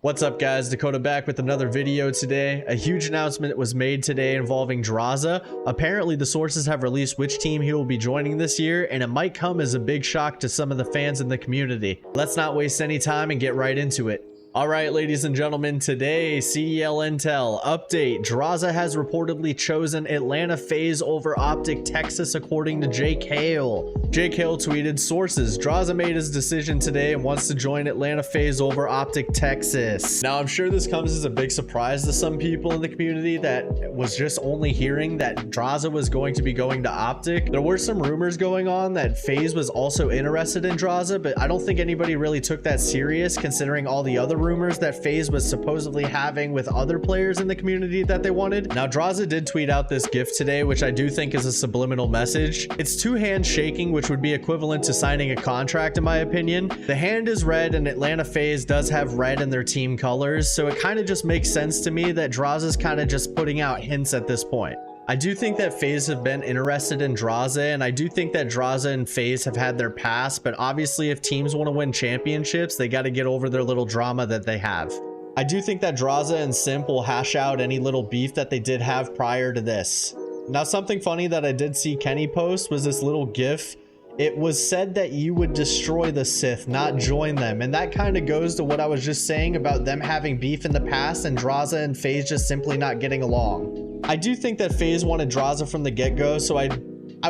What's up guys, Dakota back with another video today. A huge announcement was made today involving Drazah. Apparently the sources have released which team he will be joining this year, and it might come as a big shock to some of the fans in the community. Let's not waste any time and get right into it. Alright ladies and gentlemen, today Cdl Intel update. Drazah has reportedly chosen Atlanta FaZe over Optic Texas according to Jake Hale. Jake Hale tweeted, sources, Drazah made his decision today and wants to join Atlanta FaZe over Optic Texas. Now I'm sure this comes as a big surprise to some people in the community that was just only hearing that Drazah was going to be going to Optic. There were some rumors going on that FaZe was also interested in Drazah, but I don't think anybody really took that serious considering all the other rumors that FaZe was supposedly having with other players in the community that they wanted. Now Drazah did tweet out this gift today, which I do think is a subliminal message. It's two hands shaking, which would be equivalent to signing a contract in my opinion. The hand is red and Atlanta FaZe does have red in their team colors, so it kind of just makes sense to me that Drazah's kind of just putting out hints at this point. I do think that FaZe have been interested in Drazah, and I do think that Drazah and FaZe have had their past, but obviously if teams want to win championships, they got to get over their little drama that they have. I do think that Drazah and Simp will hash out any little beef that they did have prior to this. Now something funny that I did see Kenny post was this little gif. It was said that you would destroy the Sith, not join them, and that kind of goes to what I was just saying about them having beef in the past and Drazah and FaZe just simply not getting along. I do think that FaZe wanted Drazah from the get-go, so I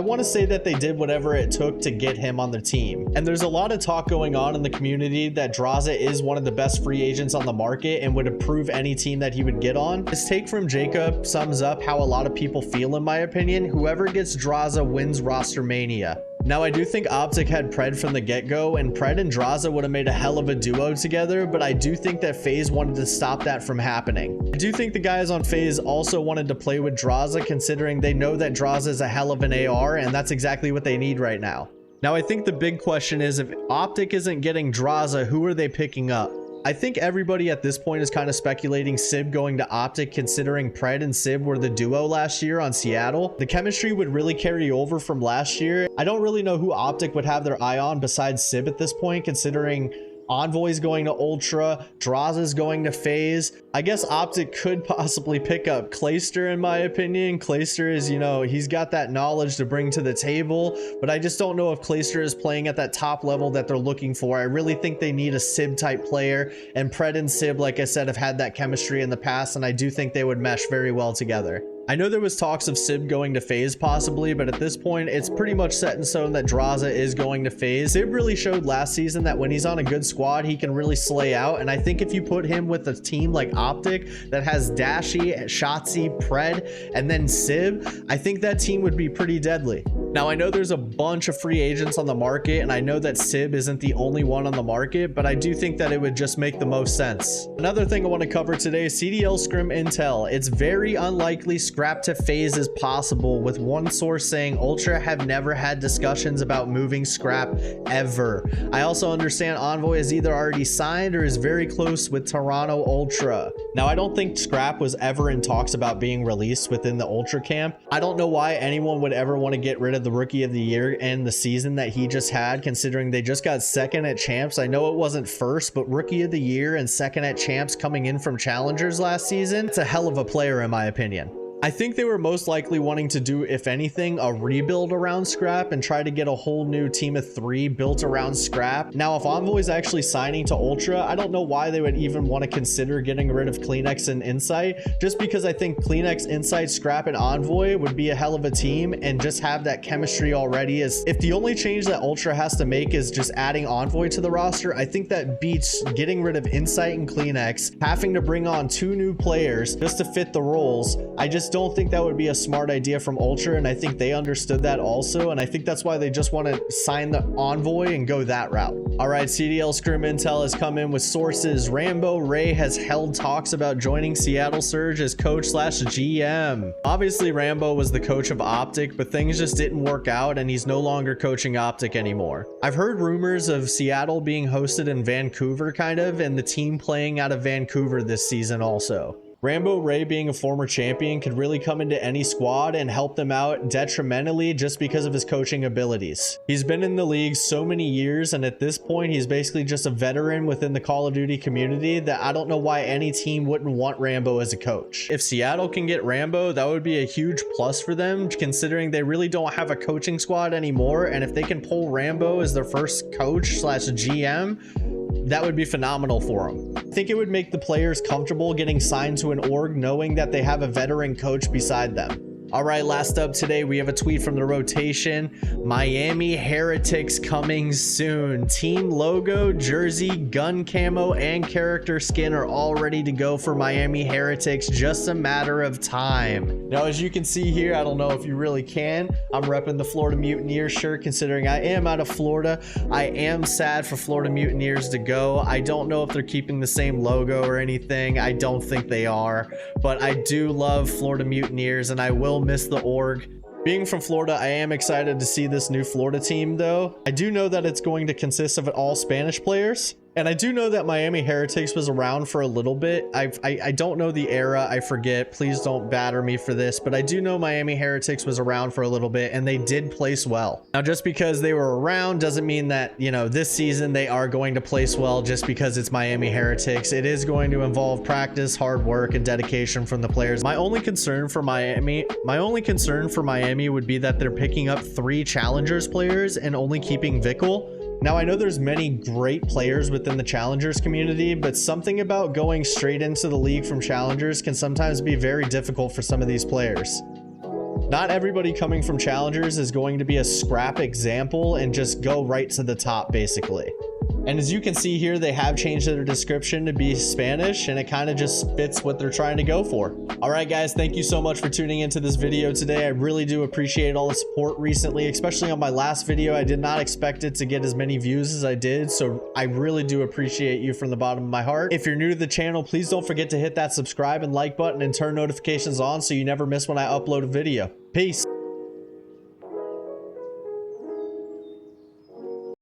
want to say that they did whatever it took to get him on the team. And there's a lot of talk going on in the community that Drazah is one of the best free agents on the market and would approve any team that he would get on. This take from Jacob sums up how a lot of people feel in my opinion. Whoever gets Drazah wins Rostermania. Now I do think Optic had Pred from the get-go, and Pred and Drazah would have made a hell of a duo together, but I do think that FaZe wanted to stop that from happening. I do think the guys on FaZe also wanted to play with Drazah considering they know that Drazah is a hell of an AR, and that's exactly what they need right now. Now I think the big question is, if Optic isn't getting Drazah, who are they picking up? I think everybody at this point is kind of speculating Sib going to Optic considering Pred and Sib were the duo last year on Seattle. The chemistry would really carry over from last year. I don't really know who Optic would have their eye on besides Sib at this point considering Envoy's going to Ultra, Drazah's going to FaZe. I guess Optic could possibly pick up Clayster in my opinion. Clayster is, you know, he's got that knowledge to bring to the table, but I just don't know if Clayster is playing at that top level that they're looking for. I really think they need a Sib type player, and Pred and Sib, like I said, have had that chemistry in the past, and I do think they would mesh very well together. I know there was talks of Sib going to FaZe possibly, but at this point, it's pretty much set in stone that Drazah is going to FaZe. Sib really showed last season that when he's on a good squad, he can really slay out, and I think if you put him with a team like Optic that has Dashy, Shotzi, Pred, and then Sib, I think that team would be pretty deadly. Now, I know there's a bunch of free agents on the market, and I know that Sib isn't the only one on the market, but I do think that it would just make the most sense. Another thing I want to cover today, Cdl Scrim Intel. It's very unlikely Scrap to FaZe is possible, with one source saying Ultra have never had discussions about moving Scrap ever. I also understand Envoy is either already signed or is very close with Toronto Ultra. Now, I don't think Scrap was ever in talks about being released within the Ultra camp. I don't know why anyone would ever want to get rid of the Rookie of the Year and the season that he just had, considering they just got second at Champs. I know it wasn't first, but Rookie of the Year and second at Champs coming in from Challengers last season, it's a hell of a player in my opinion. I think they were most likely wanting to do, if anything, a rebuild around Scrap and try to get a whole new team of 3 built around Scrap. Now, if Envoy's actually signing to Ultra, I don't know why they would even want to consider getting rid of CleanX and Insight, just because I think CleanX, Insight, Scrap, and Envoy would be a hell of a team and just have that chemistry already. As if the only change that Ultra has to make is just adding Envoy to the roster, I think that beats getting rid of Insight and CleanX, having to bring on 2 new players just to fit the roles. I just don't think that would be a smart idea from Ultra, and I think they understood that also, and I think that's why they just want to sign the Envoy and go that route. All right, Cdl Scrim Intel has come in with sources. Rambo Ray has held talks about joining Seattle Surge as coach/GM. Obviously, Rambo was the coach of Optic, but things just didn't work out, and he's no longer coaching Optic anymore. I've heard rumors of Seattle being hosted in Vancouver, kind of, and the team playing out of Vancouver this season also. Rambo Ray, being a former champion, could really come into any squad and help them out detrimentally just because of his coaching abilities. He's been in the league so many years, and at this point he's basically just a veteran within the Call of Duty community that I don't know why any team wouldn't want Rambo as a coach. If Seattle can get Rambo, that would be a huge plus for them, considering they really don't have a coaching squad anymore, and if they can pull Rambo as their first coach slash GM, that would be phenomenal for them. I think it would make the players comfortable getting signed to an org knowing that they have a veteran coach beside them. All right, last up today, we have a tweet from the rotation. Miami Heretics coming soon. Team logo, jersey, gun camo, and character skin are all ready to go for Miami Heretics. Just a matter of time. Now, as you can see here, I don't know if you really can, I'm repping the Florida Mutineers shirt, considering I am out of Florida. I am sad for Florida Mutineers to go. I don't know if they're keeping the same logo or anything. I don't think they are, but I do love Florida Mutineers, and I will miss the org. Being from Florida, I am excited to see this new Florida team though. I do know that it's going to consist of all Spanish players. And I do know that Miami Heretics was around for a little bit. I don't know the era, I forget. Please don't batter me for this, but I do know Miami Heretics was around for a little bit and they did place well. Now, just because they were around doesn't mean that, you know, this season they are going to place well just because it's Miami Heretics. It is going to involve practice, hard work, and dedication from the players. My only concern for Miami would be that they're picking up 3 Challengers players and only keeping Vickle. Now, I know there's many great players within the Challengers community, but something about going straight into the league from Challengers can sometimes be very difficult for some of these players. Not everybody coming from Challengers is going to be a scrap example and just go right to the top, basically. And as you can see here, they have changed their description to be Spanish, and it kind of just fits what they're trying to go for. All right, guys, thank you so much for tuning into this video today. I really do appreciate all the support recently, especially on my last video. I did not expect it to get as many views as I did, so I really do appreciate you from the bottom of my heart. If you're new to the channel, please don't forget to hit that subscribe and like button and turn notifications on so you never miss when I upload a video. Peace.